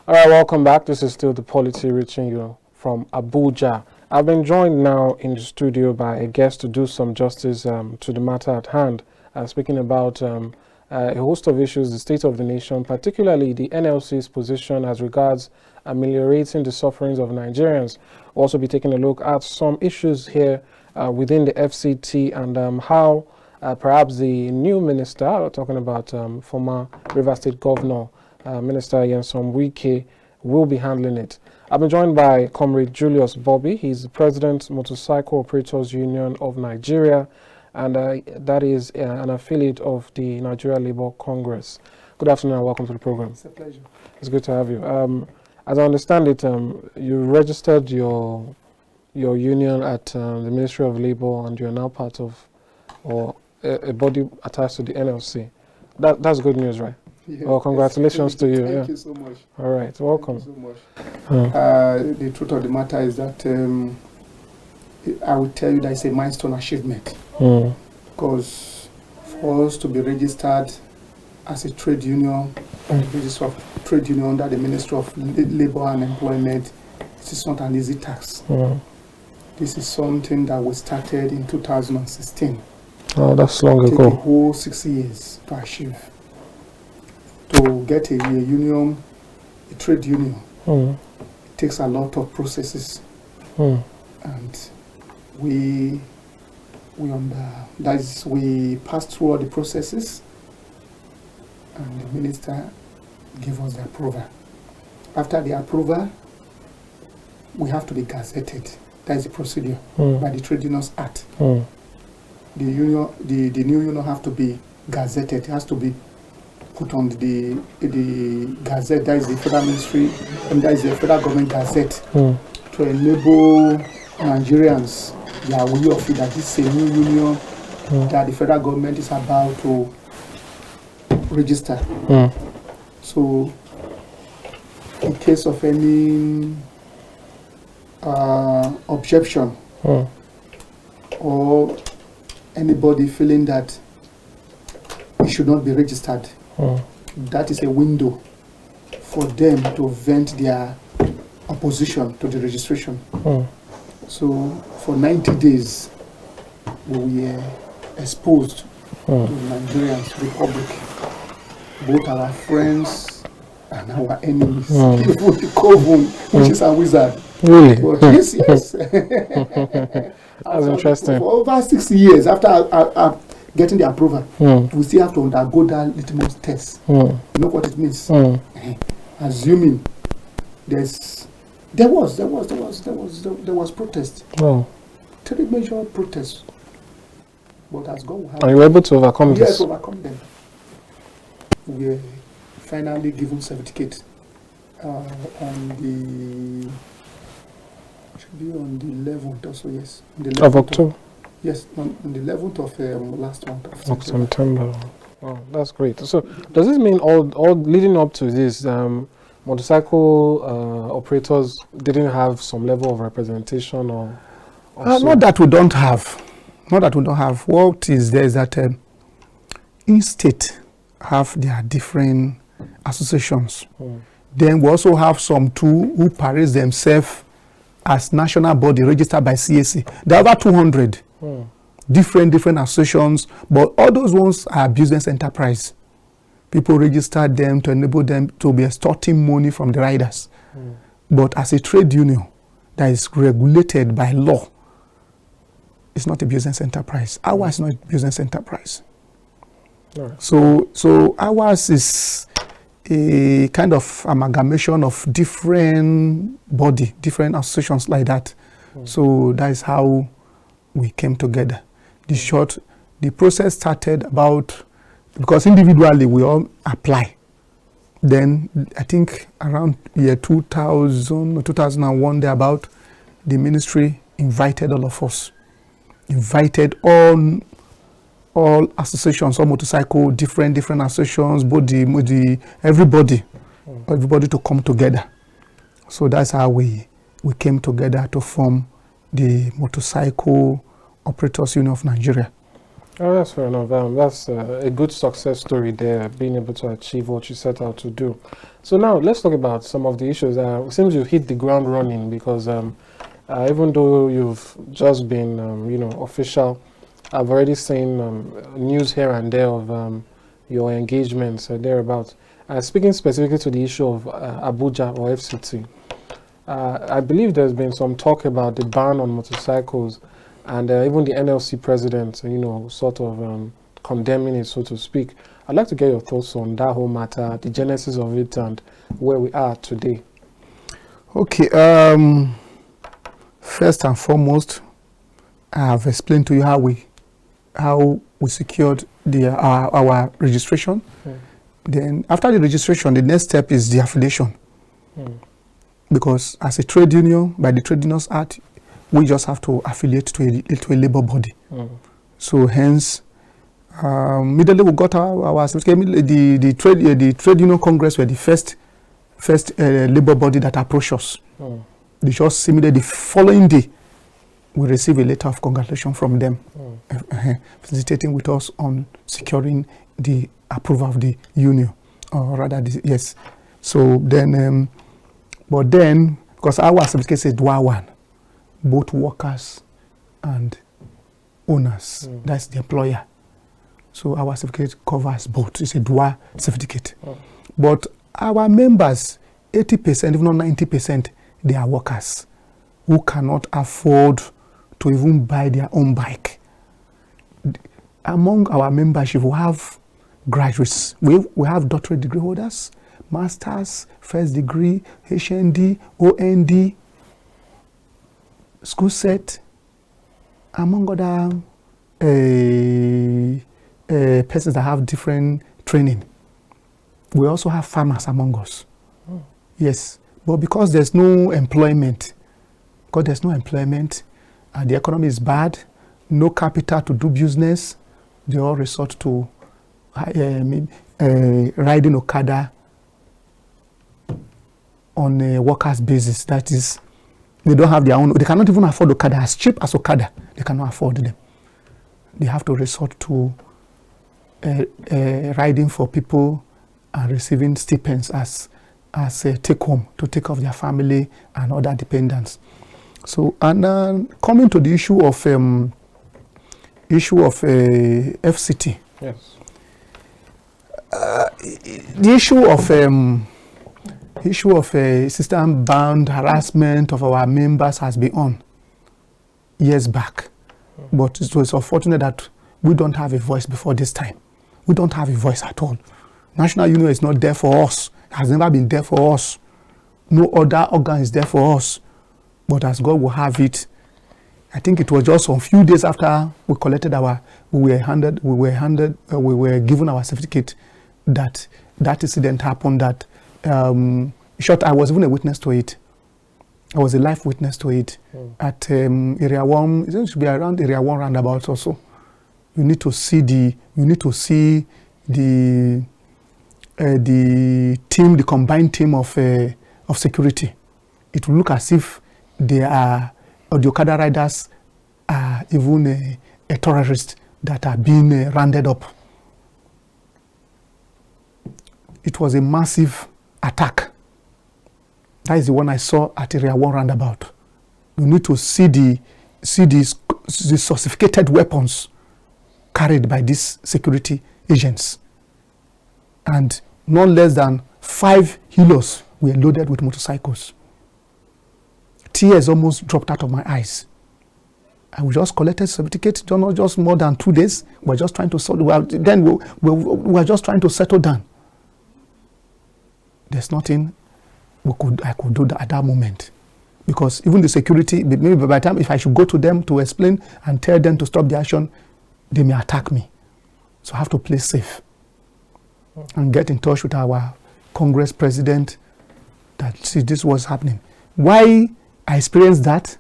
All right, welcome back. This is still the Polity reaching you from Abuja. I've been joined now in the studio by a guest to do some justice to the matter at hand, speaking about a host of issues, the state of the nation, particularly the NLC's position as regards ameliorating the sufferings of Nigerians. We'll also be taking a look at some issues here within the FCT and how perhaps the new minister, talking about former Rivers State Governor, Minister Nyesom Wike, will be handling it. I've been joined by Comrade Julius Bobby. He's the President, Motorcycle Operators Union of Nigeria, and that is an affiliate of the Nigeria Labour Congress. Good afternoon and welcome to the program. It's a pleasure. It's good to have you. As I understand it, you registered your union at the Ministry of Labour, and you're now part of a body attached to the NLC. That's good news, right? Yeah, well, congratulations to you. Thank you so much. All right, welcome. Thank you so much. The truth of the matter is that I will tell you that it's a milestone achievement. Because for us to be registered as a trade union, register of trade union under the Ministry of Labour and Employment, this is not an easy task. This is something that we started in 2016. Oh, that's long ago. It took a whole 6 years to achieve. To get a union, a trade union, it takes a lot of processes, and we passed through all the processes, and the minister gave us the approval. After the approval, we have to be gazetted. That is the procedure by the Trade Unions Act. The new union have to be gazetted. It has to be put on the gazette, that is the federal ministry, and that is the federal government gazette, to enable Nigerians, they are aware of it, that this is a new union that the federal government is about to register. So, in case of any objection or anybody feeling that it should not be registered, that is a window for them to vent their opposition to the registration. So for 90 days, we were exposed to Nigerians Republic, both our friends and our enemies. Even the Coven, which is a wizard. Really? But yes. That's interesting. For over 6 years after getting the approval, we still have to undergo that litmus test. You know what it means? Assuming there was protest. Three major protests. But as God will have, are you able to overcome this? Yes, overcome them. We were finally given certificate on the 11th also, yes. Of October? Yes, on the 11th of last month of September. Oh, that's great. So, does this mean all leading up to this, motorcycle operators didn't have some level of representation or so? Not that we don't have. Not that we don't have. What is there is that each state have their different associations. Then we also have some too who parade themselves as national body registered by CAC. There are over 200 different associations, but all those ones are business enterprise. People register them to enable them to be extorting money from the riders. But as a trade union that is regulated by law, it's not a business enterprise. Ours is not a business enterprise. Right. So ours is a kind of amalgamation of different body, different associations like that. So that is how we came together. The process started because individually we all apply. Then I think around year 2000 or 2001, thereabout, the ministry invited all of us, invited all associations, all motorcycle, different associations, everybody to come together. So that's how we came together to form the Motorcycle Operators Union of Nigeria. Oh, that's fair enough. That's a good success story there, being able to achieve what you set out to do. So now let's talk about some of the issues. It seems you've hit the ground running because even though you've just been, official, I've already seen news here and there of your engagements thereabouts. Speaking specifically to the issue of Abuja or FCT, I believe there's been some talk about the ban on motorcycles, and even the NLC president, sort of condemning it, so to speak. I'd like to get your thoughts on that whole matter, the genesis of it, and where we are today. Okay. First and foremost, I have explained to you how we secured our registration. Then after the registration, the next step is the affiliation. Because as a trade union, by the Trade Unions Act, we just have to affiliate to a labor body. So hence, immediately we got the Trade Union Congress were the first labor body that approached us. They just immediately the following day, we received a letter of congratulations from them, felicitating with us on securing the approval of the union, or rather, yes. So then, but then, because our certificate is DWA 1, both workers and owners, that's the employer. So our certificate covers both. It's a DWA certificate. But our members, 80%, if not 90%, they are workers who cannot afford to even buy their own bike. Among our membership, we have graduates. We have doctorate degree holders, masters, first degree, HND, OND, school set, among other persons that have different training. We also have farmers among us. Yes, but because there's no employment, the economy is bad, no capital to do business, they all resort to riding Okada on a workers' basis. That is, they don't have their own, they cannot even afford Okada. As cheap as Okada, they cannot afford them. They have to resort to riding for people and receiving stipends as a take home to take off their family and other dependents. So, and coming to the issue of FCT. Yes. The issue of system-bound harassment of our members has been on years back, but it was unfortunate that we don't have a voice before this time. We don't have a voice at all. National Union is not there for us. Has never been there for us. No other organ is there for us. But as God will have it, I think it was just a few days after we collected we were given our certificate that incident happened. That I was even a witness to it. I was a live witness to it at Area 1. It should be around Area 1 roundabout also. You need to see the team, the combined team of security. It will look as if they are, or the Okada riders are even a terrorist that are being rounded up. It was a massive attack. That is the one I saw at Area 1 roundabout. You need to see the sophisticated weapons carried by these security agents. And not less than 5 helos were loaded with motorcycles. Tears almost dropped out of my eyes. And we just collected certificate, not just more than 2 days. We're just trying to we're just trying to settle down. There's nothing I could do at that moment. Because even the security, maybe by the time if I should go to them to explain and tell them to stop the action, they may attack me. So I have to play safe and get in touch with our Congress president that see this was happening. Why I experienced that,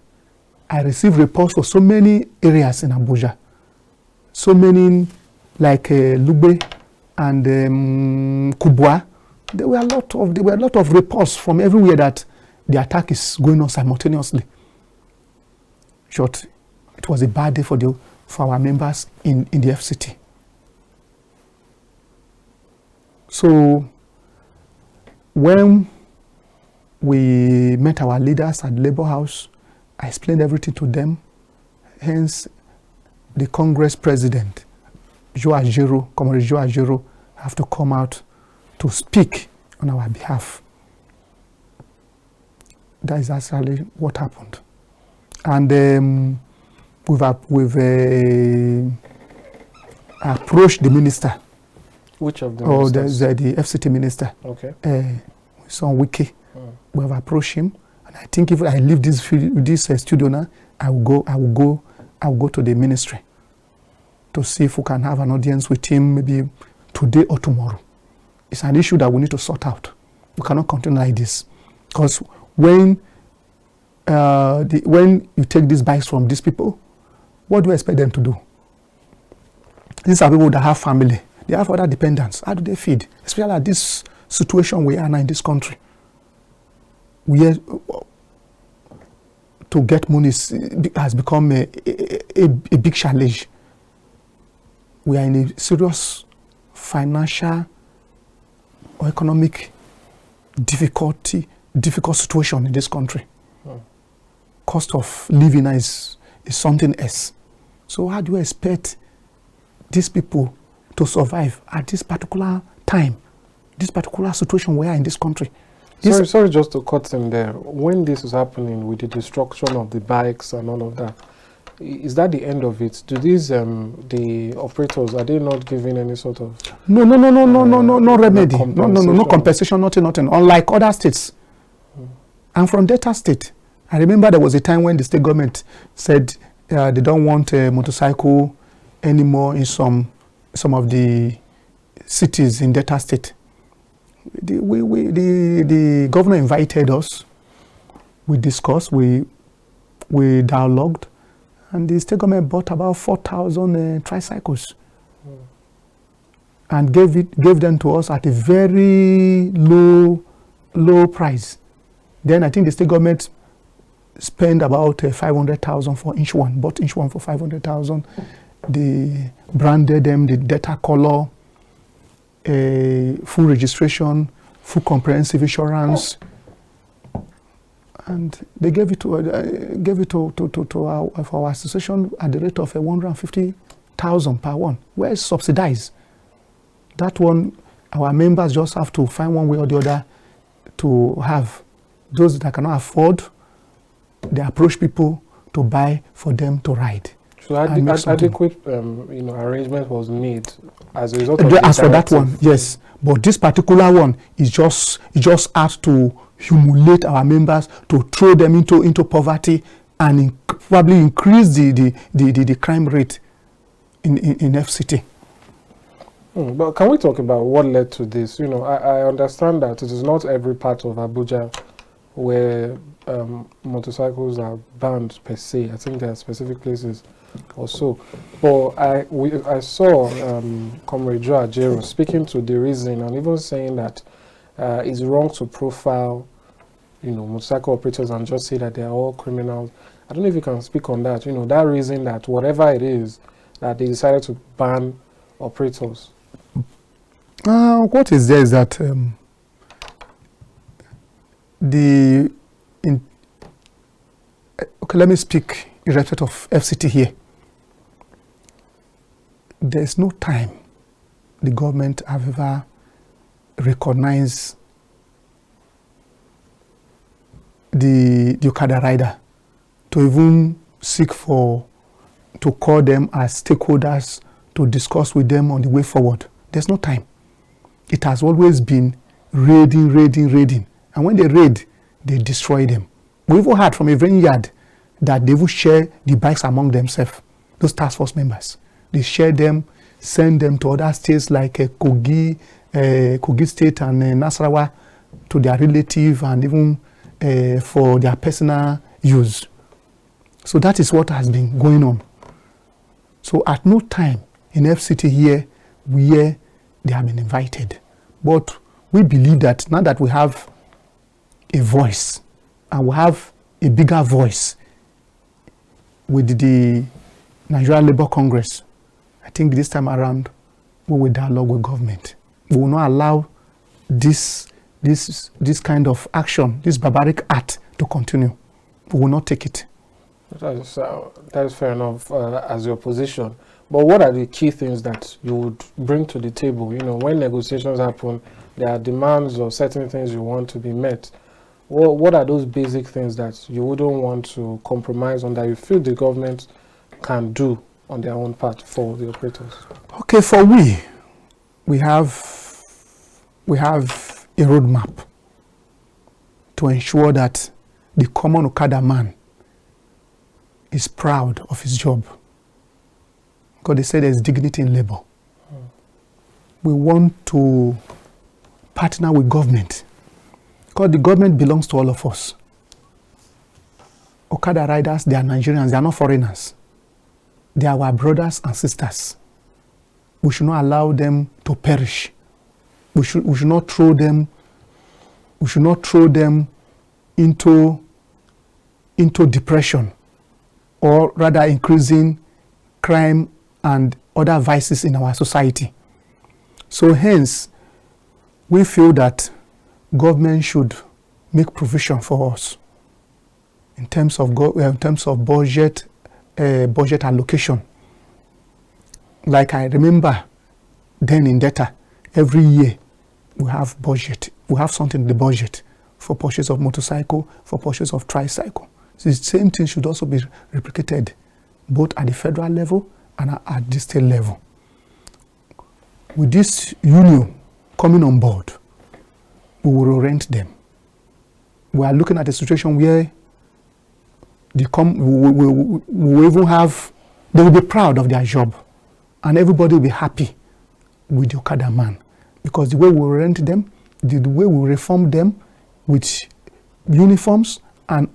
I received reports for so many areas in Abuja. So many like Lugbe and Kubwa. There were a lot of reports from everywhere that the attack is going on simultaneously. Short, it was a bad day for for our members in the FCT. So when we met our leaders at the Labour House, I explained everything to them. Hence, the Congress President, Comrade Joe Ajero, have to come out to speak on our behalf. That is actually what happened. And we've approached the minister. Which of the ministers? The FCT minister. Okay. Son Wiki. We have approached him, and I think if I leave this studio now, I will go to the ministry to see if we can have an audience with him, maybe today or tomorrow. It's an issue that we need to sort out. We cannot continue like this, because when you take these bikes from these people, what do you expect them to do? These are people that have family. They have other dependents. How do they feed? Especially at this situation we are now in this country. To get money has become a big challenge. We are in a serious financial or economic difficult situation in this country. Cost of living is something else. So how do you expect these people to survive at this particular time, this particular situation we are in this country? Sorry, just to cut in there. When this is happening with the destruction of the bikes and all of that, is that the end of it? Do these the operators, are they not giving any sort of no remedy, no compensation, nothing. Unlike other states, I'm from Delta State. I remember there was a time when the state government said they don't want a motorcycle anymore in some of the cities in Delta State. The governor invited us. We discussed. We dialogued, and the state government bought about 4,000 tricycles and gave them to us at a very low price. Then I think the state government spent about 500,000 for each one. Bought each one for 500,000. They branded them the data color, full registration, full comprehensive insurance, and they gave it to our association at the rate of 150,000 per one. Where it's subsidized. That one, our members just have to find one way or the other to have. Those that cannot afford, they approach people to buy for them to ride. So adequate arrangement was made as a result of as for that one, yes. But this particular one is just has to humiliate our members, to throw them into poverty, and probably increase the crime rate in FCT. But can we talk about what led to this? I understand that it is not every part of Abuja where motorcycles are banned per se. I think there are specific places also. But I saw Comrade Joe Ajero speaking to the reason and even saying that it's wrong to profile motorcycle operators and just say that they are all criminals. I don't know if you can speak on that. That reason that whatever it is that they decided to ban operators. What is there is that let me speak in respect of FCT here. There is no time the government have ever recognized the Okada rider to even seek to call them as stakeholders to discuss with them on the way forward. There's no time. It has always been raiding. And when they raid, they destroy them. We even heard from a vineyard that they will share the bikes among themselves, those task force members. They share them, send them to other states like Kogi State and Nasarawa to their relative and even for their personal use. So that is what has been going on. So at no time in FCT here where they have been invited. But we believe that now that we have a voice and we have a bigger voice with the Nigeria Labour Congress, I think this time around, we will dialogue with government. We will not allow this kind of action, this barbaric act to continue. We will not take it. That is fair enough as your position. But what are the key things that you would bring to the table? You know, when negotiations happen, there are demands or certain things you want to be met. What are those basic things that you wouldn't want to compromise on, that you feel the government can do on their own part for the operators? Okay, for we have a roadmap to ensure that the common Okada man is proud of his job. Because they say there's dignity in labor. We want to partner with government, because the government belongs to all of us. Okada riders, they are Nigerians, they are not foreigners. They are our brothers and sisters. We should not allow them to perish. We should not throw them into depression, or rather increasing crime and other vices in our society. So hence, we feel that government should make provision for us in terms of budget allocation. Like I remember then in data, every year we have budget. We have something in the budget for purchase of motorcycle, for purchase of tricycle. So the same thing should also be replicated both at the federal level and at the state level. With this union coming on board, we will orient them. We are looking at a situation where we even have, they will be proud of their job, and everybody will be happy with the Okada man, because the way we orient them, the way we reform them with uniforms and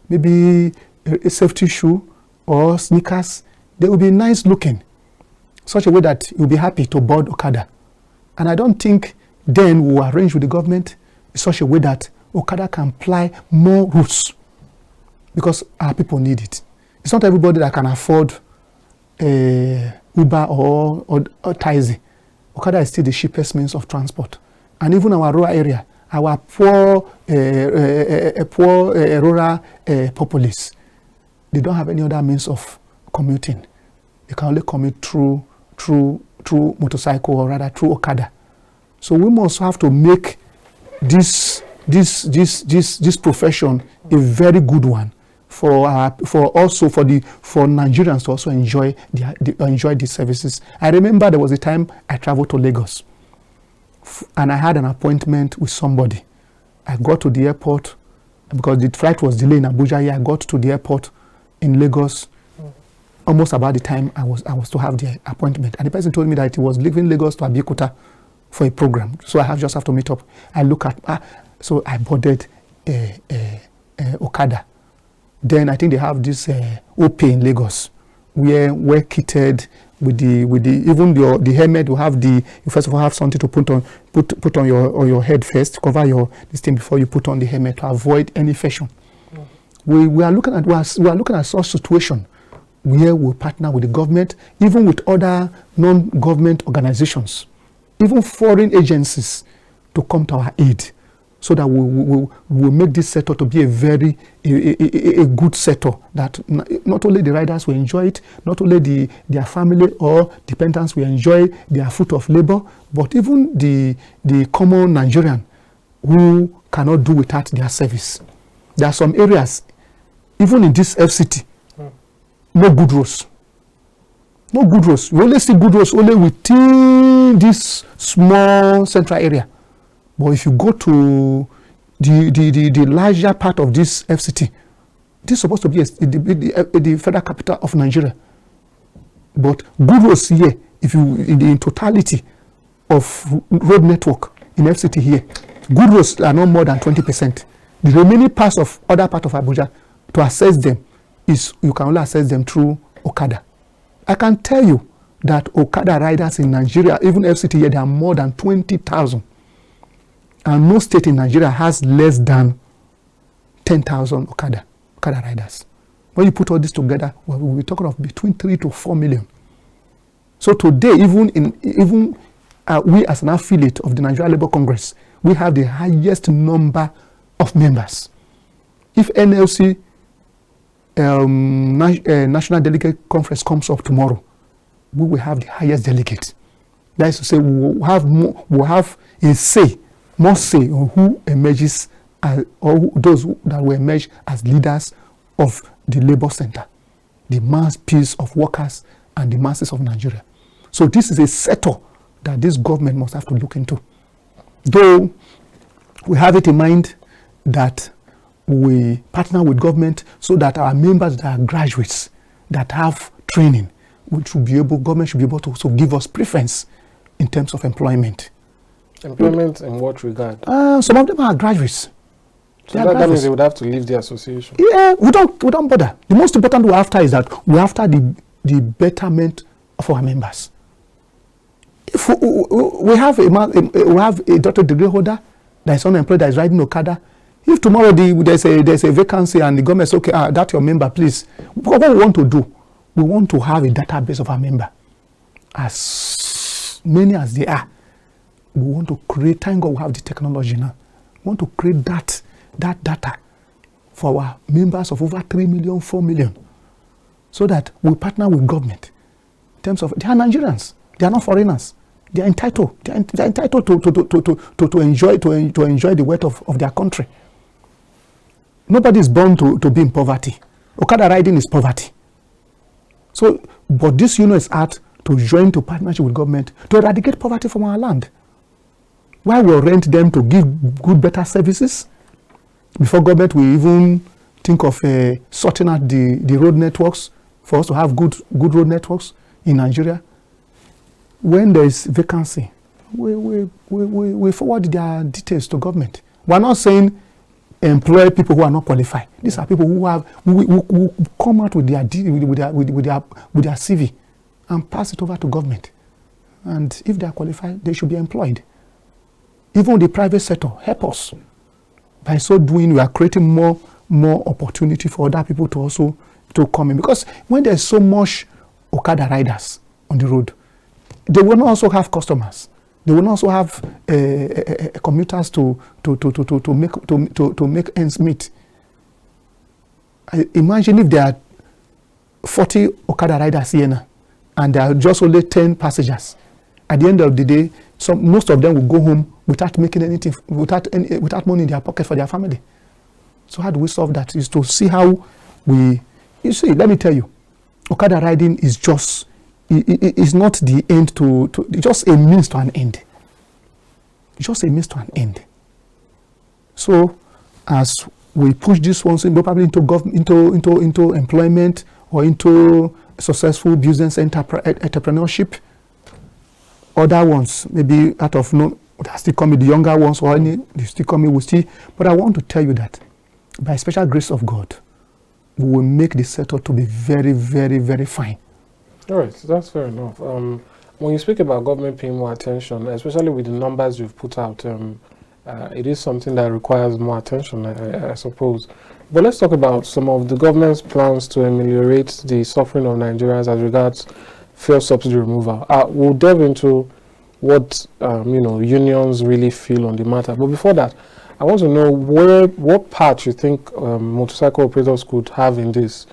maybe a safety shoe or sneakers, they will be nice looking, such a way that you'll be happy to board Okada. And I don't think then we'll arrange with the government in such a way that Okada can ply more routes, because our people need it. It's not everybody that can afford Uber or Taxi. Okada is still the cheapest means of transport. And even our rural area, our poor rural populace, they don't have any other means of commuting. They can only commute through motorcycle, or rather through Okada. So we must have to make this profession a very good one for Nigerians to also enjoy these services. I remember there was a time I traveled to Lagos, and I had an appointment with somebody. I got to the airport because the flight was delayed in Abuja. I got to the airport in Lagos almost about the time I was to have the appointment, and the person told me that he was leaving Lagos to Abeokuta for a program, so I just have to meet up. I look at so I boarded Okada. Then I think they have this OP in Lagos, where we're kitted with the even the helmet. You have you first of all have something to put on your head first, cover this thing before you put on the helmet to avoid any infection. We are looking at such situation where we partner with the government, even with other non-government organizations, even foreign agencies, to come to our aid, so that we will make this sector to be a very good sector, that not only the riders will enjoy it, not only their family or dependents will enjoy their fruit of labor, but even the common Nigerian who cannot do without their service. There are some areas, even in this FCT, no good roads. No good roads. We only see good roads only within this small central area. But if you go to the larger part of this FCT, this is supposed to be the federal capital of Nigeria. But good roads here, if you in totality of road network in FCT here, good roads are not more than 20%. The remaining parts of other part of Abuja, to access them, you can only access them through Okada. I can tell you that Okada riders in Nigeria, even FCT here, there are more than 20,000. And no state in Nigeria has less than 10,000 Okada riders. When you put all this together, well, we'll be talking of between 3 to 4 million. So today, even we as an affiliate of the Nigeria Labour Congress, we have the highest number of members. If NLC National Delegate Conference comes up tomorrow, we will have the highest delegate. That is to say, we'll have a say, more say on who emerges or those that will emerge as leaders of the Labour Center, the mass of workers and the masses of Nigeria. So this is a sector that this government must have to look into. Though we have it in mind that we partner with government so that our members that are graduates that have training, government should be able to also give us preference in terms of employment. Employment in what regard? Some of them are graduates. So that means they would have to leave the association. Yeah, we don't bother. The most important we're after is that we're after the betterment of our members. If we have a doctorate degree holder that is unemployed, that is riding Okada, if tomorrow there's a vacancy and the government says, okay, that's your member, please. What we want to do, we want to have a database of our member, as many as they are. We want to create, thank God we have the technology now. We want to create that data for our members of over 3 million, 4 million, so that we partner with government. In terms of, they are Nigerians, they are not foreigners. They are entitled. They are entitled to enjoy the wealth of their country. Nobody is born to be in poverty. Okada riding is poverty. So, but this union is out to join to partnership with government to eradicate poverty from our land. Why we rent them to give good, better services before government will even think of sorting out the road networks for us to have good road networks in Nigeria. When there is vacancy, we forward their details to government. We are not saying employ people who are not qualified. These are people who come out with their CV and pass it over to government. And if they are qualified, they should be employed. Even the private sector, help us. By so doing, we are creating more opportunity for other people to also come in. Because when there's so much Okada riders on the road, they will not also have customers. They will not also have commuters to make ends meet. Imagine if there are 40 Okada riders here now, and there are just only 10 passengers. At the end of the day, most of them will go home without making anything, without money in their pocket for their family. So how do we solve that? Is to see how you see, let me tell you, Okada riding is just, it's not the end just a means to an end. Just a means to an end. So as we push this one probably into employment or into successful business entrepreneurship, other ones maybe out of that still coming, the younger ones or any they still coming, we'll see. But I want to tell you that by special grace of God, we will make the sector to be very, very, very fine. All right, that's fair enough. When you speak about government paying more attention, especially with the numbers you've put out, it is something that requires more attention, I suppose. But let's talk about some of the government's plans to ameliorate the suffering of Nigerians as regards fuel subsidy removal. We'll delve into what unions really feel on the matter. But before that, I want to know what part you think motorcycle operators could have in this.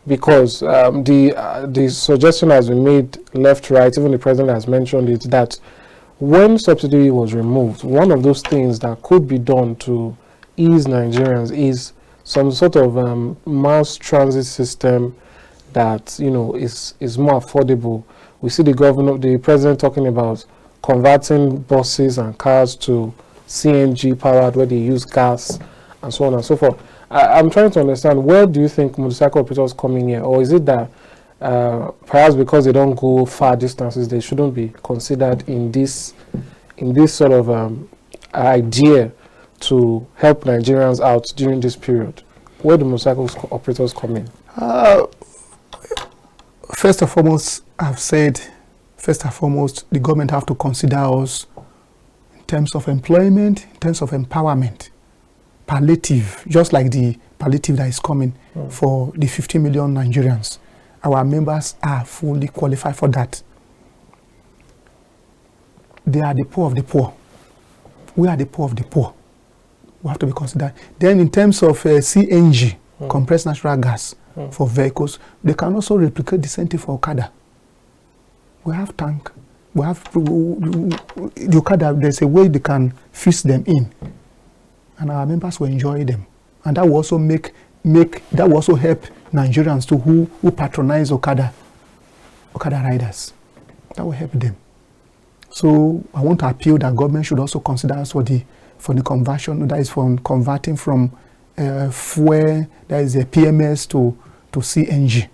Because the suggestion has been made left, right, even the president has mentioned it, that when subsidy was removed, one of those things that could be done to ease Nigerians is some sort of mass transit system that is more affordable. We see the president talking about converting buses and cars to CNG powered, where they use gas and so on and so forth. I'm trying to understand, where do you think motorcycle operators come in here? Or is it that perhaps because they don't go far distances, they shouldn't be considered in this sort of idea to help Nigerians out during this period? Where do motorcycle operators come in? First and foremost, I've said, the government have to consider us in terms of employment, in terms of empowerment, palliative, just like the palliative that is coming for the 50 million Nigerians. Our members are fully qualified for that. They are the poor of the poor. We are the poor of the poor. We have to be considered. Then in terms of CNG, compressed natural gas for vehicles, they can also replicate the same thing for Okada. We have tank. We have the Okada, there's a way they can fix them in. And our members will enjoy them. And that will also that will also help Nigerians too who patronize Okada riders. That will help them. So I want to appeal that government should also consider us for the conversion, that is from converting from fuel, that is a PMS to CNG.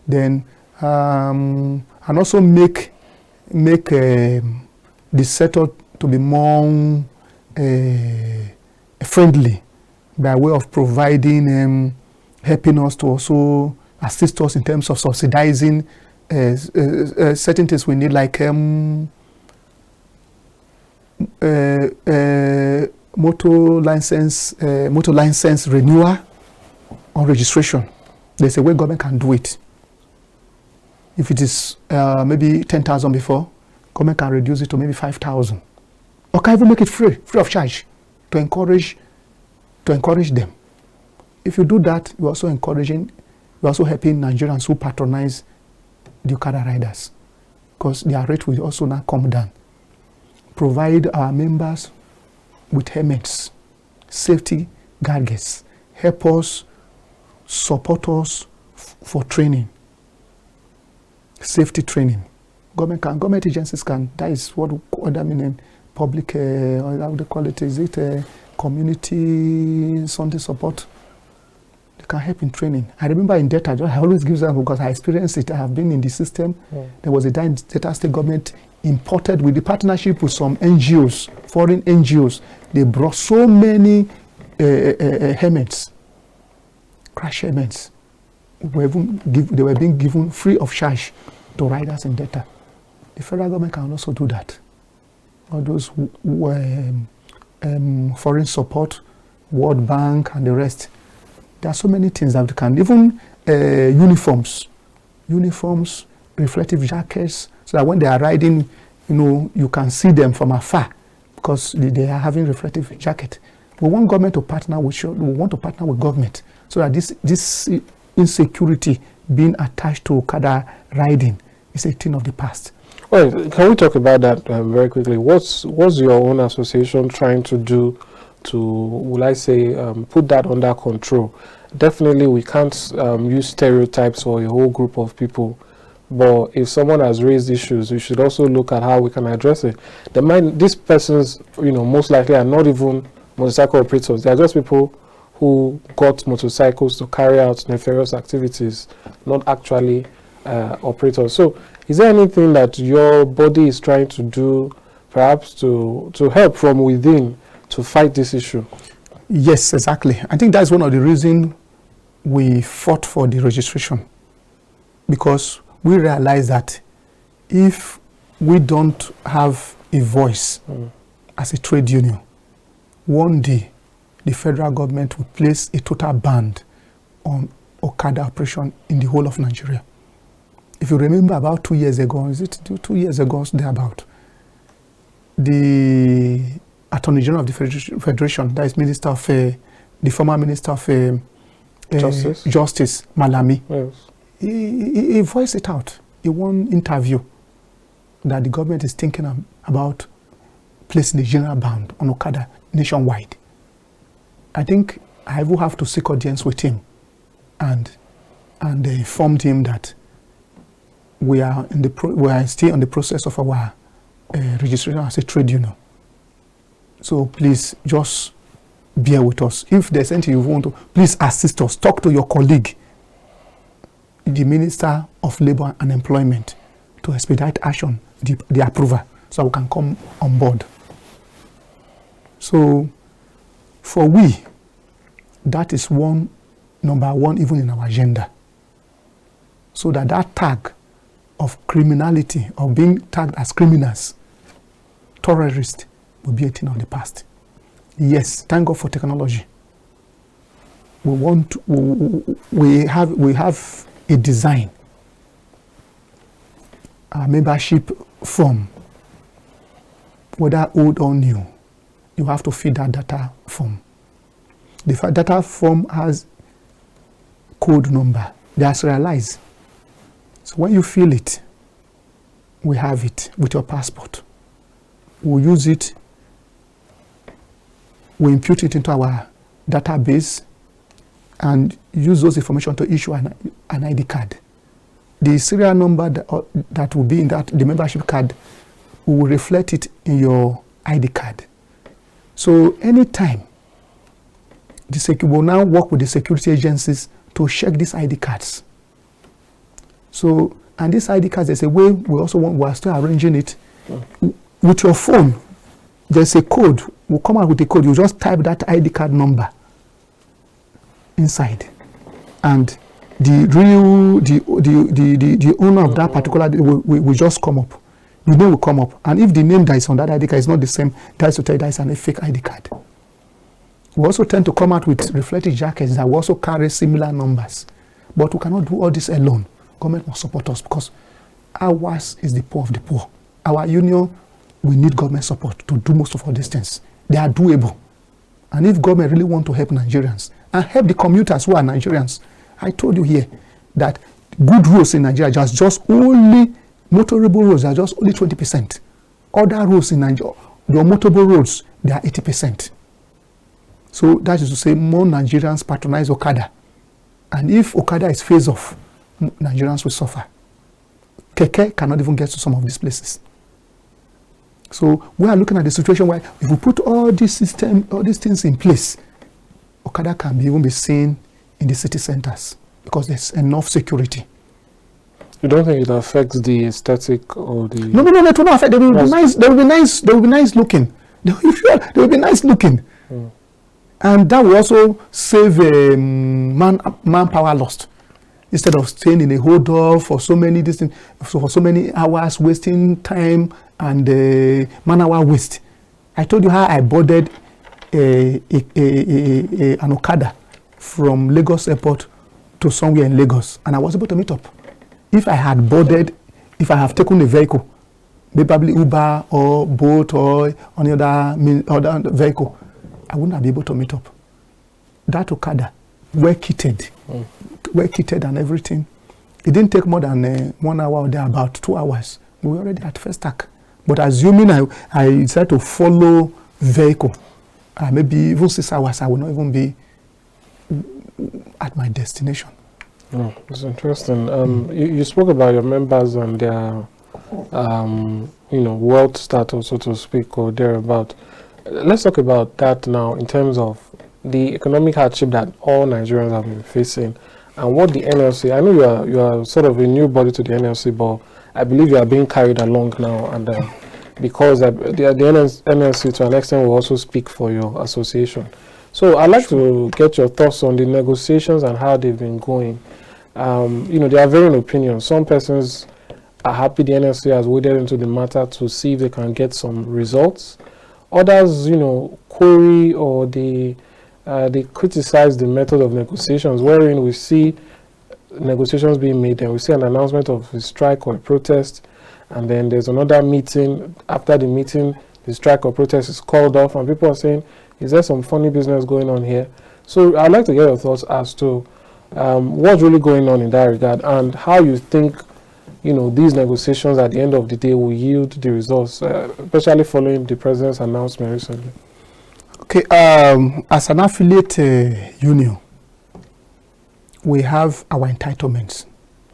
Then and also make the sector to be more friendly by way of providing helping us to also assist us in terms of subsidizing certain things we need, like motor license renewal or registration. There's a way government can do it. If it is maybe 10,000 before, government can reduce it to maybe 5,000, or can even make it free of charge to encourage them. If you do that, you're also helping Nigerians who patronize the Okada riders, because their rate will also now come down. Provide our members with helmets, safety gadgets, help us, support us for training, safety training. Government agencies can, that is what I mean, public, how do they call it, is it community something support? They can help in training. I remember in data, I always give them because I experienced it. I have been in the system. There was a data state government imported with the partnership with some NGOs, foreign NGOs. They brought so many helmets, crash helmets. They were being given free of charge to riders in data. The federal government can also do that. All those foreign support, World Bank and the rest. There are so many things that we can, even uniforms, reflective jackets, so that when they are riding, you can see them from afar because they are having reflective jacket. We want government to partner with, government so that this insecurity being attached to Okada riding is a thing of the past. Well, can we talk about that very quickly? What's your own association trying to do to, will I say, put that under control? Definitely, we can't use stereotypes for a whole group of people. But if someone has raised issues, we should also look at how we can address it. These persons, most likely are not even motorcycle operators. They are just people who got motorcycles to carry out nefarious activities, not actually operators. So, is there anything that your body is trying to do, perhaps to help from within to fight this issue? Yes, exactly. I think that's one of the reasons we fought for the registration, because we realize that if we don't have a voice as a trade union, one day the federal government will place a total ban on Okada operation in the whole of Nigeria. If you remember, about 2 years ago, is it 2 years ago, thereabout, the Attorney General of the Federation, that is the former Minister of Justice, Malami, yes, he voiced it out in one interview that the government is thinking about placing a general ban on Okada nationwide. I think I will have to seek audience with him and they informed him that we are still in the process of our registration as a trade union. So please just bear with us. If there's anything you want to, please assist us. Talk to your colleague, the Minister of Labour and Employment, to expedite action, the approval, so we can come on board. So for we, that is number one, even in our agenda. So that tag of criminality, of being tagged as criminals, terrorists, will be a thing of the past. Yes, thank God for technology. We have a design, a membership form, whether old or new. You have to fill that data form. The data form has code number. They are serialized. So when you fill it, we have it with your passport. We use it, we impute it into our database and use those information to issue an ID card. The serial number that will be in the membership card, we will reflect it in your ID card. So anytime, we'll now work with the security agencies to check these ID cards. So, and these ID cards, there's a way we are still arranging it. With your phone, there's a code. We'll come out with a code. You just type that ID card number inside, and the owner of that particular will just come up. The name will come up, and if the name that is on that ID card is not the same, that's to tell you that it's a fake ID card. We also tend to come out with reflective jackets that will also carry similar numbers, but we cannot do all this alone. Government must support us because ours is the poor of the poor. Our union, we need government support to do most of all these things. They are doable. And if government really want to help Nigerians and help the commuters who are Nigerians, I told you here that good roads in Nigeria just only motorable roads are just only 20%. Other roads in Nigeria, the motorable roads, they are 80%. So that is to say more Nigerians patronize Okada. And if Okada is phased off, Nigerians will suffer. Keke cannot even get to some of these places. So we are looking at the situation where if we put all these things in place, Okada can even be seen in the city centers because there's enough security. You don't think it affects the aesthetic or the? No, it will not affect. They will be nice. They will be nice. They will be nice looking. They will be nice looking, and that will also save manpower lost. Instead of staying in a hold up for so many hours, wasting time and man-hour waste. I told you how I boarded an Okada from Lagos Airport to somewhere in Lagos, and I was able to meet up. If I have taken a vehicle, probably Uber or Bolt or any other vehicle, I wouldn't be able to meet up. That Okada, well kitted and everything. It didn't take more than 1 hour or there, about 2 hours. We were already at first stack. But assuming I decided to follow vehicle, maybe even 6 hours, I will not even be at my destination. Oh, that's interesting. You spoke about your members and their, wealth status, so to speak, or thereabout. Let's talk about that now in terms of the economic hardship that all Nigerians have been facing, and what the NLC. I know you are sort of a new body to the NLC, but I believe you are being carried along now, and because the NLC to an extent will also speak for your association. So I'd like to get your thoughts on the negotiations and how they've been going. There are varying opinions. Some persons are happy the NLC has waded into the matter to see if they can get some results. Others, query or they criticize the method of negotiations, wherein we see negotiations being made and we see an announcement of a strike or a protest, and then there's another meeting. After the meeting, the strike or protest is called off, and people are saying, is there some funny business going on here? So I'd like to get your thoughts as to what's really going on in that regard, and how you think these negotiations at the end of the day will yield the results, especially following the president's announcement recently. Okay, as an affiliate union, we have our entitlements.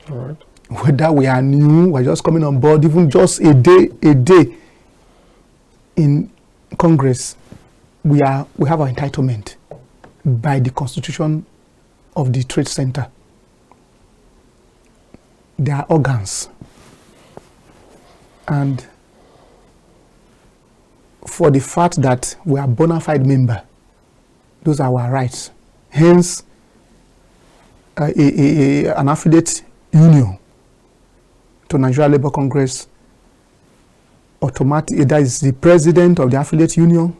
All right. Whether we are new, we're just coming on board, even just a day in Congress, we have our entitlement by the Constitution of the Trade Center. There are organs, and for the fact that we are bona fide member, those are our rights. Hence, an affiliate union to Nigeria Labour Congress, automatically, that is the president of the affiliate union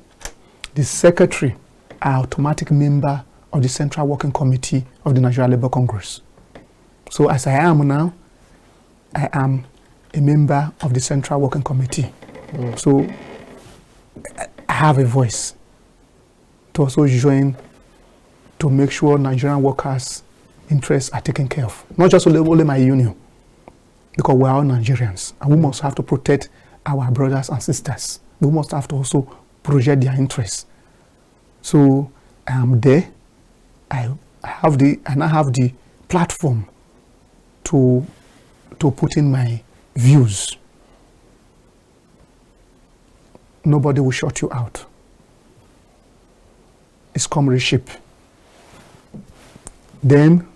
the secretary are automatic member of the Central Working Committee of the Nigeria Labour Congress. So as I am now, I am a member of the Central Working Committee. So I have a voice to also join to make sure Nigerian workers' interests are taken care of. Not just only my union, because we are all Nigerians, and we must have to protect our brothers and sisters. We must have to also project their interests. So I am there. I now have the platform to put in my views. Nobody will shut you out. It's comradeship. Then,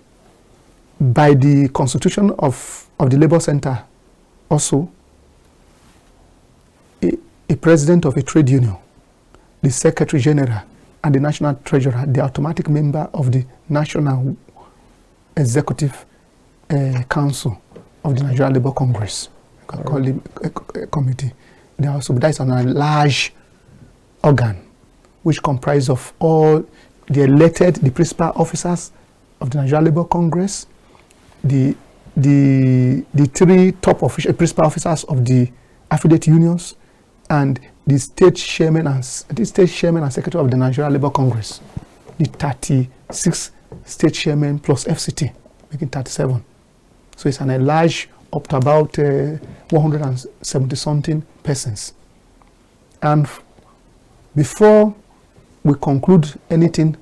by the constitution of the Labour Center, also, a president of a trade union, the secretary general, and the national treasurer, the automatic member of the National Executive Council of the Nigeria Labour Congress. You can call it a committee. They also, that is a large organ which comprises of all the elected, the principal officers of the Nigeria Labour Congress, the three top principal officers of the affiliate unions, and the state chairman and secretary of the Nigeria Labour Congress, the 36 state chairman plus FCT, making 37. So it's an enlarged up to about 170-something persons. And before we conclude anything,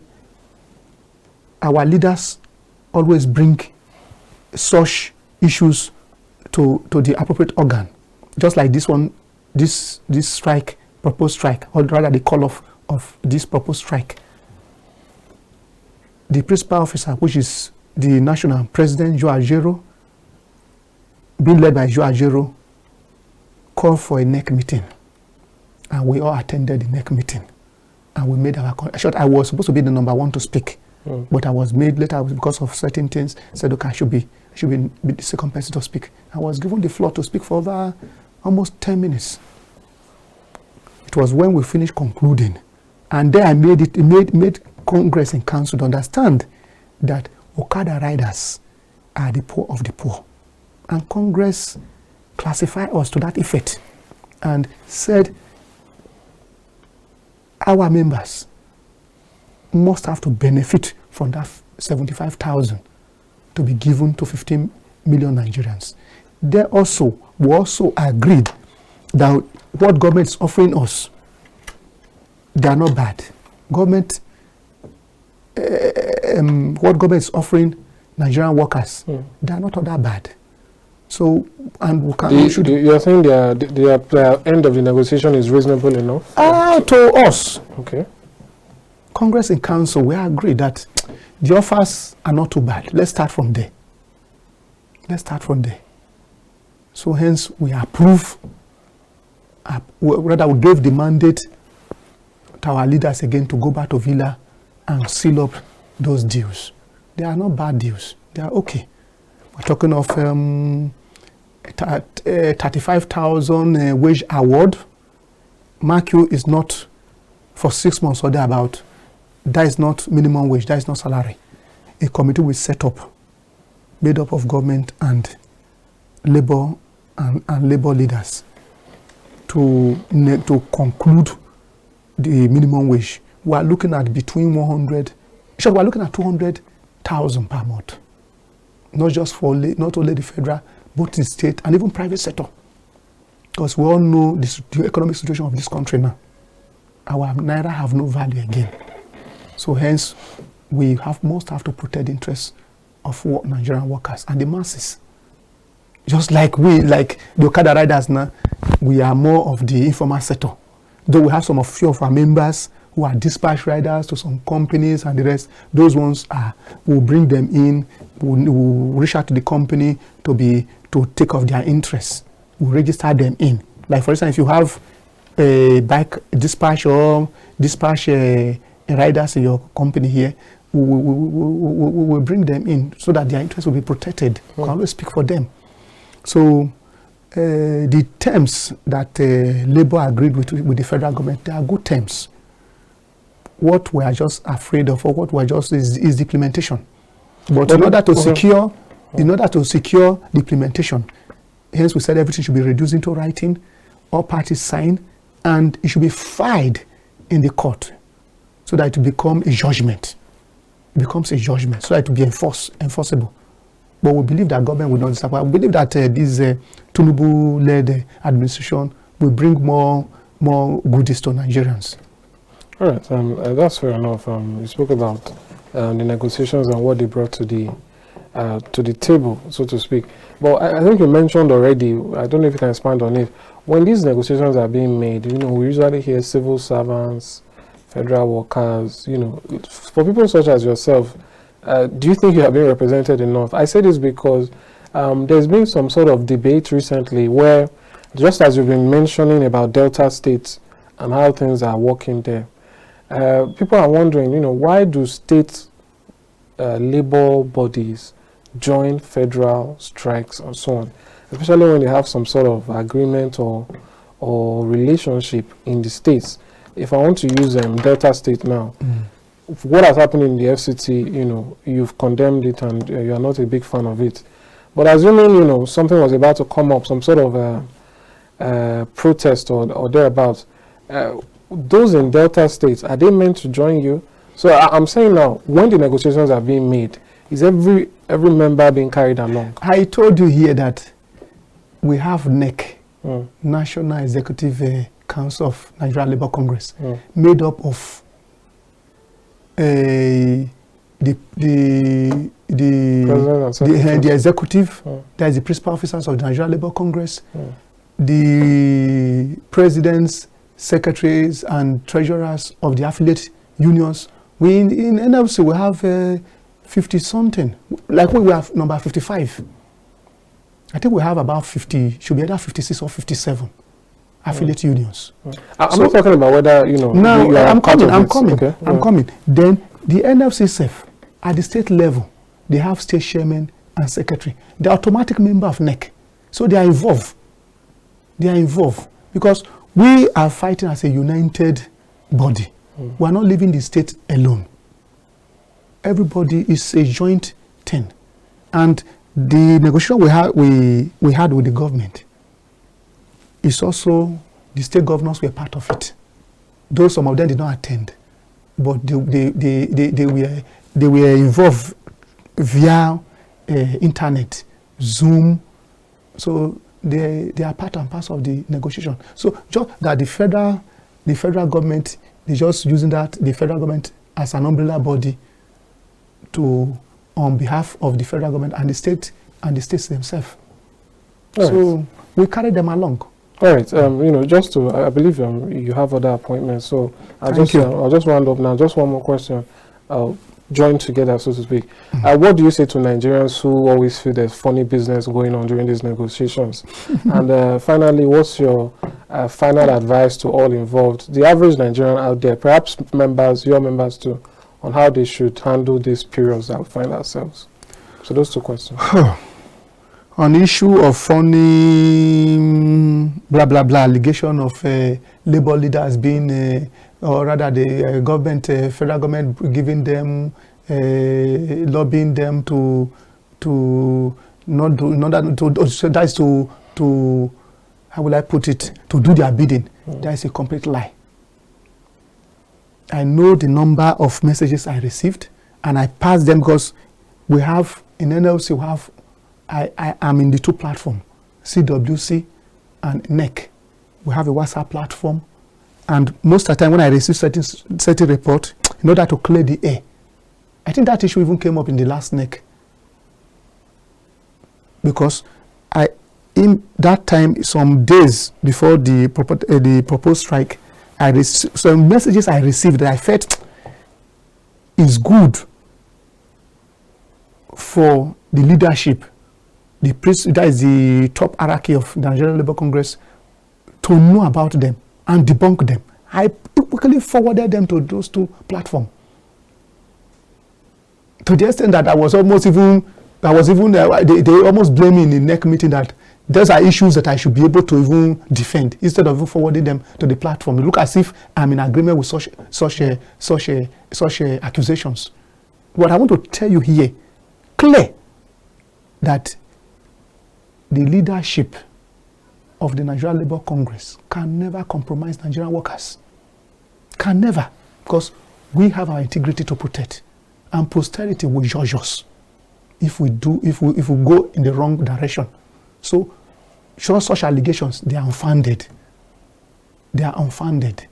our leaders always bring such issues to the appropriate organ, just like this one, this strike, proposed strike, or rather the call of this proposed strike. The principal officer, which is the national president, Joe Ajero, being led by Joe Ajero, called for a NEC meeting, and we all attended the NEC meeting, and we made our. I was supposed to be the number one to speak, but I was made later because of certain things. Said, okay, I should be the second person to speak. I was given the floor to speak for over almost 10 minutes. It was when we finished concluding, and then I made Congress and Council to understand that Okada riders are the poor of the poor, and Congress classified us to that effect and said our members must have to benefit from that 75,000 to be given to 15 million Nigerians. We also agreed that what government is offering us, they are not bad. What government is offering Nigerian workers, they are not all that bad. So, and we can. You are saying the end of the negotiation is reasonable enough? To us. Okay. Congress and Council, we agree that the offers are not too bad. Let's start from there. So hence we approve, rather we gave the mandate to our leaders again to go back to Villa and seal up those deals. They are not bad deals. They are okay. We're talking of 35,000 wage award. Mark you, is not for 6 months or thereabout. That is not minimum wage. That is not salary. A committee will set up, made up of government and labor and labor leaders to conclude the minimum wage. We are looking at between 100. We are looking at 200,000 per month. Not only the federal, both the state and even private sector. Because we all know the economic situation of this country now. Our naira have no value again. So hence, we must have to protect the interests of Nigerian workers and the masses. Just like the Okada riders now, we are more of the informal sector. Though we have few of our members who are dispatch riders to some companies and the rest, those ones we'll bring them in, we'll reach out to the company to take off their interests. We'll register them in. Like for instance, if you have a bike dispatch or dispatch riders in your company here, we will bring them in so that their interests will be protected. We can always speak for them. So the terms that Labour agreed with the federal government, they are good terms. what we are just afraid of, or what we are just is the implementation. But in order to secure the implementation, hence we said everything should be reduced into writing, all parties sign, and it should be filed in the court so that it will become a judgment. It becomes a judgment so that it will be enforceable. But we believe that government will not disappoint. We believe that this Tinubu-led administration will bring more goodies to Nigerians. All right, that's fair enough. You spoke about the negotiations and what they brought to the table, so to speak. But I think you mentioned already, I don't know if you can expand on it, when these negotiations are being made, we usually hear civil servants, federal workers, for people such as yourself, do you think you have been represented enough? I say this because there's been some sort of debate recently where, just as you've been mentioning about Delta states and how things are working there, people are wondering, why do state labor bodies join federal strikes and so on, especially when they have some sort of agreement or relationship in the states. If I want to use Delta State now, what has happened in the FCT, you've condemned it and you are not a big fan of it. But assuming, something was about to come up, some sort of protest or thereabouts, those in Delta States, are they meant to join you? So I'm saying now, when the negotiations are being made, is every member being carried along? I told you here that we have NEC, National Executive Council of Nigeria Labour Congress, made up of the executive, there is the principal officers of the Nigeria Labour Congress, the presidents, secretaries, and treasurers of the affiliate unions. We in NLC we have 50 something, like we have number 55. I think we have about 50, should be either 56 or 57 affiliate unions. I'm not talking about whether, No, I'm coming. Okay. I'm coming. Then the NFC self, at the state level, they have state chairman and secretary. They're automatic member of NEC. So they are involved. Because we are fighting as a united body. We are not leaving the state alone. Everybody is a joint thing. And the negotiation we had with the government is also the state governors were part of it. Though some of them did not attend, but they were involved via internet, Zoom. So they are part and parcel of the negotiation. So just that the federal government, they're just using the federal government as an umbrella body on behalf of the federal government and the states themselves. So we carry them along. All right. Just to, I believe you have other appointments. So I'll just round up now. Just one more question. Join together, so to speak. What do you say to Nigerians who always feel there's funny business going on during these negotiations? And finally, what's your final advice to all involved, the average Nigerian out there, perhaps your members too, on how they should handle these periods that we find ourselves? So those two questions. On the issue of funny blah blah blah allegation of labor leaders being or rather the government, federal government giving them, lobbying them to not do, that is to how will I put it, to do their bidding. That is a complete lie. I know the number of messages I received, and I passed them because we have in NLC I am in the two platforms, CWC and NEC. We have a WhatsApp platform, and most of the time when I receive certain report, in order to clear the air, I think that issue even came up in the last NEC, because in that time, some days before the proposed strike, I received some messages I received that I felt is good for the leadership, that is the top hierarchy of the Nigerian Labour Congress, to know about them and debunk them. I quickly forwarded them to those two platforms. To the extent that they almost blaming in the NEC meeting that those are issues that I should be able to even defend instead of forwarding them to the platform. It look as if I'm in agreement with such accusations. What I want to tell you here, clear, that the leadership of the Nigerian Labour Congress can never compromise Nigerian workers. Can never, because we have our integrity to protect, and posterity will judge us if we go in the wrong direction. So, such allegations, they are unfounded. They are unfounded,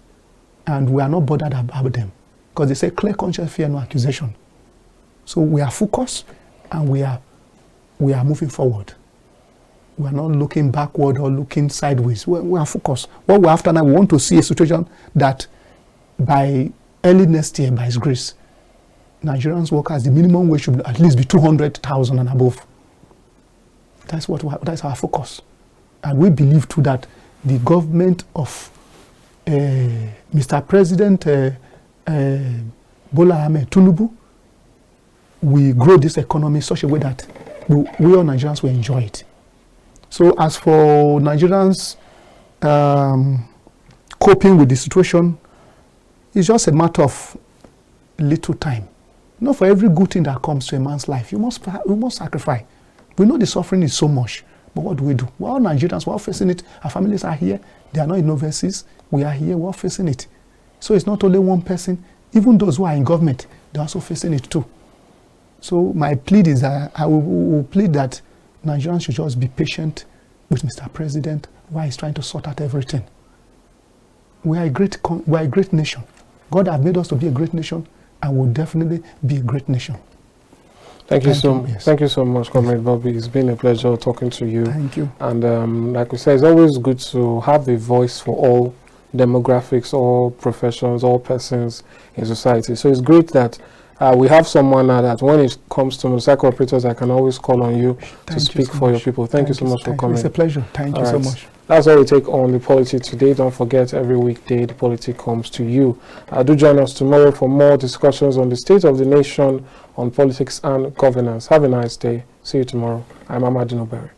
and we are not bothered about them, because they say clear conscience, fear no accusation. So we are focused, and we are moving forward. We are not looking backward or looking sideways. We are focused. What we're after now, we want to see a situation that by early next year, by His grace, Nigerians workers, the minimum wage should at least be 200,000 and above. That's our focus. And we believe too that the government of Mr. President Bola Ahmed Tinubu will grow this economy in such a way that we all Nigerians will enjoy it. So as for Nigerians coping with the situation, it's just a matter of little time. Not for every good thing that comes to a man's life, we must sacrifice. We know the suffering is so much, but what do? We're all Nigerians, we're all facing it. Our families are here, they are not in overseas. We are here, we're all facing it. So it's not only one person, even those who are in government, they're also facing it too. So my plea is that I will plead that Nigerians should just be patient with Mr. President while he's trying to sort out everything. We are a great nation. God has made us to be a great nation, and will definitely be a great nation. Thank you so much, Comrade Bobby. It's been a pleasure talking to you. Thank you. And like we said, it's always good to have a voice for all demographics, all professions, all persons in society. So it's great that we have someone now that when it comes to motorcycle operators, I can always call on you to speak for your people. Thank you so much for coming. It's a pleasure. Thank you so much. That's all we take on the Polity today. Don't forget, every weekday the Polity comes to you. Do join us tomorrow for more discussions on the state of the nation, on politics and governance. Have a nice day. See you tomorrow. I'm Amadine Obere.